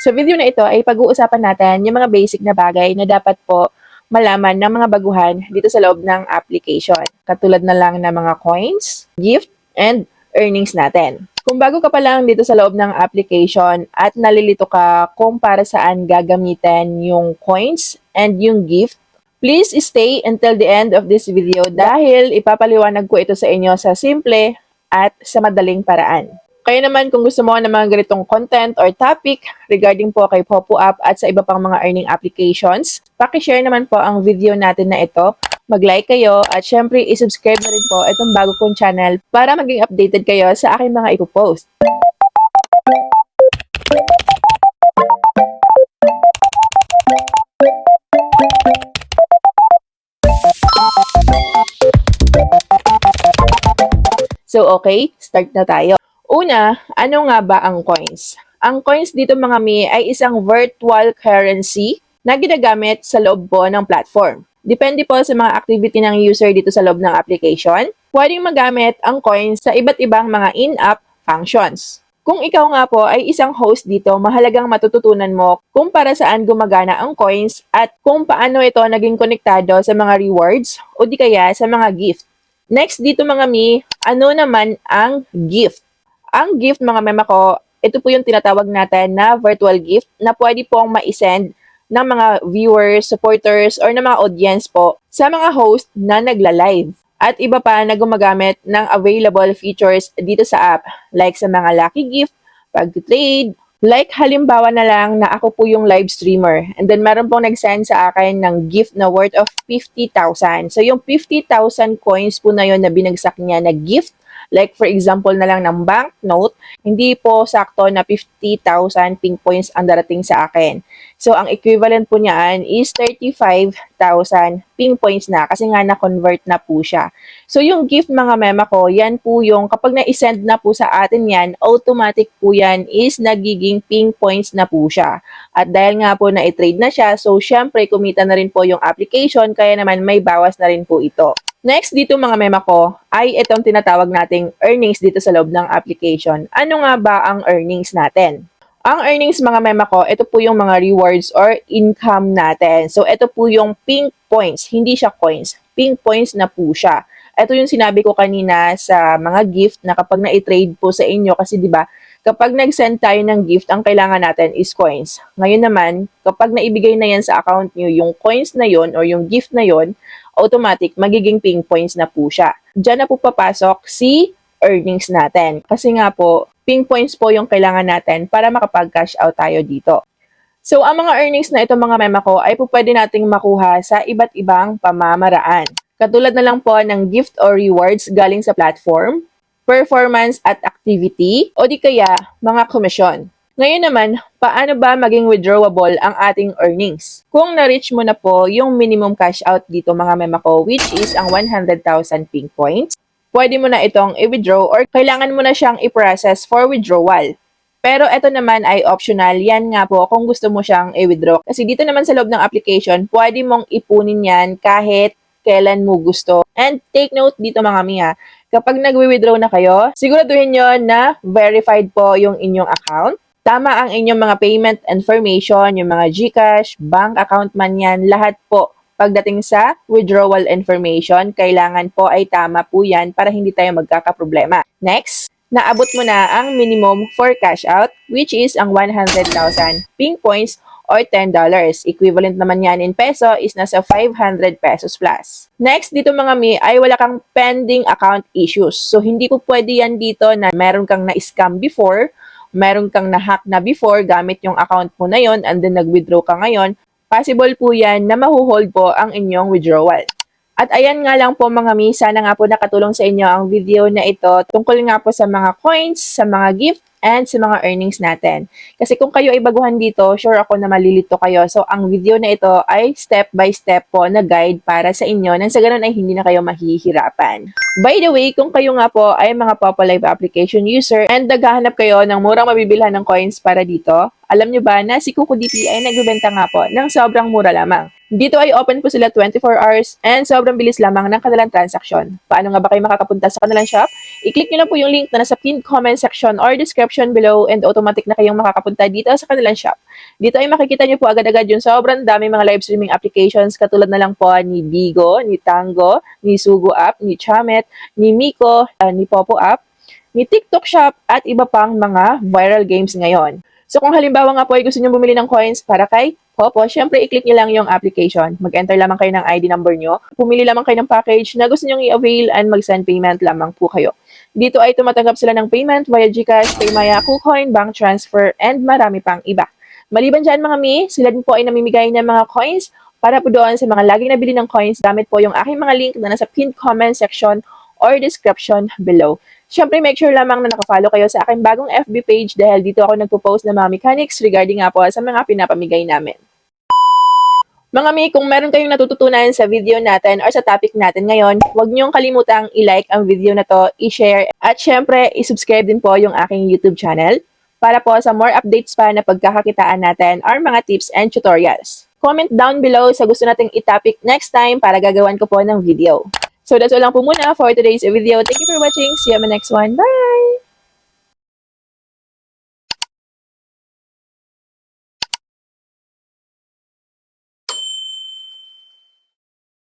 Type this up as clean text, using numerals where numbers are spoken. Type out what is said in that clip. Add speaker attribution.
Speaker 1: Sa video na ito ay pag-uusapan natin yung mga basic na bagay na dapat po malaman ng mga baguhan dito sa loob ng application. Katulad na lang ng mga coins, gift, and earnings natin. Kung bago ka pa lang dito sa loob ng application at nalilito ka kung para saan gagamitin yung coins and yung gift, please stay until the end of this video dahil ipapaliwanag ko ito sa inyo sa simple at sa madaling paraan. Kaya naman kung gusto mo ng mga ganitong content or topic regarding po kay Popo App at sa iba pang mga earning applications, pakishare naman po ang video natin na ito, mag-like kayo at syempre isubscribe na rin po itong bago kong channel para maging updated kayo sa aking mga ipopost. So okay, start na tayo. Una, ano nga ba ang coins? Ang coins dito mga mi ay isang virtual currency na ginagamit sa loob po ng platform. Depende po sa mga activity ng user dito sa loob ng application. Pwedeng magamit ang coins sa iba't ibang mga in-app functions. Kung ikaw nga po ay isang host dito, mahalagang matututunan mo kung para saan gumagana ang coins at kung paano ito naging konektado sa mga rewards o di kaya sa mga gift. Next dito mga mi, ano naman ang gift? Ang gift mga mema ko, ito po yung tinatawag natin na virtual gift na pwede pong ma-send ng mga viewers, supporters, or ng mga audience po sa mga host na nagla-live. At iba pa na gumagamit ng available features dito sa app like sa mga lucky gift, pag-trade, like halimbawa na lang na ako po yung live streamer and then meron pong nag-send sa akin ng gift na worth of 50,000. So yung 50,000 coins po na yon na binagsak niya na gift, like for example na lang ng banknote, hindi po sakto na 50,000 pink points ang darating sa akin. So ang equivalent po niyan is 35,000 pink points na kasi nga na-convert na po siya. So yung gift mga mema ko, yan po yung kapag na-send na po sa atin yan, automatic po yan is nagiging pink points na po siya. At dahil nga po na-trade na siya, so syempre kumita na rin po yung application, kaya naman may bawas na rin po ito. Next dito mga mema ko ay itong tinatawag nating earnings dito sa loob ng application. Ano nga ba ang earnings natin? Ang earnings mga mema ko, ito po yung mga rewards or income natin. So ito po yung pink points, hindi siya coins. Pink points na po siya. Ito yung sinabi ko kanina sa mga gift na kapag na-trade po sa inyo kasi 'di ba? Kapag nag-send tayo ng gift, ang kailangan natin is coins. Ngayon naman, kapag naibigay na yan sa account nyo, yung coins na yon or yung gift na yon, automatic, magiging pink points na po siya. Diyan na po papasok si earnings natin. Kasi nga po, pink points po yung kailangan natin para makapag-cash out tayo dito. So, ang mga earnings na ito mga mema ko ay po pwede nating makuha sa iba't ibang pamamaraan. Katulad na lang po ng gift or rewards galing sa platform, performance at activity, o di kaya mga komisyon. Ngayon naman, paano ba maging withdrawable ang ating earnings? Kung na-reach mo na po yung minimum cash out dito mga mema ko, which is ang 100,000 pink points, pwede mo na itong i-withdraw or kailangan mo na siyang i-process for withdrawal. Pero ito naman ay optional, yan nga po kung gusto mo siyang i-withdraw. Kasi dito naman sa loob ng application, pwede mong ipunin yan kahit kailan mo gusto. And take note dito mga miya, kapag nag-withdraw na kayo, siguraduhin nyo na verified po yung inyong account. Tama ang inyong mga payment information, yung mga GCash, bank account man yan, lahat po. Pagdating sa withdrawal information, kailangan po ay tama po yan para hindi tayo magkakaproblema. Next, naabot mo na ang minimum for cash out, which is ang 100,000 pink points or $10. Equivalent naman yan in peso is nasa 500 pesos plus. Next, dito mga mi, ay wala kang pending account issues. So, hindi po pwede yan dito na meron kang na-scam before, meron kang na-hack na before gamit yung account mo na yon and then nag-withdraw ka ngayon. Possible po yan na mahuhold po ang inyong withdrawal. At ayan nga lang po mga mi, sana nga po nakatulong sa inyo ang video na ito tungkol nga po sa mga coins, sa mga gift, and sa mga earnings natin. Kasi kung kayo ay baguhan dito, sure ako na malilito kayo. So, ang video na ito ay step by step po na guide para sa inyo nang sa ganun ay hindi na kayo mahihirapan. By the way, kung kayo nga po ay mga Popo Live application user and naghahanap kayo ng murang mabibilhan ng coins para dito, alam nyo ba na si KukuDP ay nagbebenta nga po ng sobrang mura lamang. Dito ay open po sila 24 hours and sobrang bilis lamang ng kanilang transaksyon. Paano nga ba kayo makakapunta sa kanilang shop? I-click nyo lang po yung link na nasa pinned comment section or description below and automatic na kayong makakapunta dito sa kanilang shop. Dito ay makikita nyo po agad-agad yung sobrang dami mga live streaming applications katulad na lang po ni Bigo, ni Tango, ni Sugo App, ni Chamet, ni Miko, ni Popo App, ni TikTok Shop at iba pang mga viral games ngayon. So kung halimbawa nga po ay gusto nyo bumili ng coins para kay Popo, syempre i-click nyo lang yung application. Mag-enter lamang kayo ng ID number nyo. Pumili lamang kayo ng package na gusto nyo i-avail and mag-send payment lamang po kayo. Dito ay tumatanggap sila ng payment via GCash, Paymaya, KuCoin, bank transfer, and marami pang iba. Maliban dyan mga mi, sila din po ay namimigay ng mga coins para po doon sa mga laging nabili ng coins gamit po yung aking mga link na nasa pinned comment section or description below. Siyempre, make sure lamang na nakafollow kayo sa aking bagong FB page dahil dito ako nagpo-post ng mga mechanics regarding nga po sa mga pinapamigay namin. Mga mi, kung meron kayong natututunan sa video natin or sa topic natin ngayon, huwag niyong kalimutang i-like ang video na to, i-share, at syempre, i-subscribe din po yung aking YouTube channel para po sa more updates pa na pagkakakitaan natin or mga tips and tutorials. Comment down below sa gusto nating i-topic next time para gagawan ko po ng video. So that's all lang po muna for today's video. Thank you for watching. See you on the next one. Bye!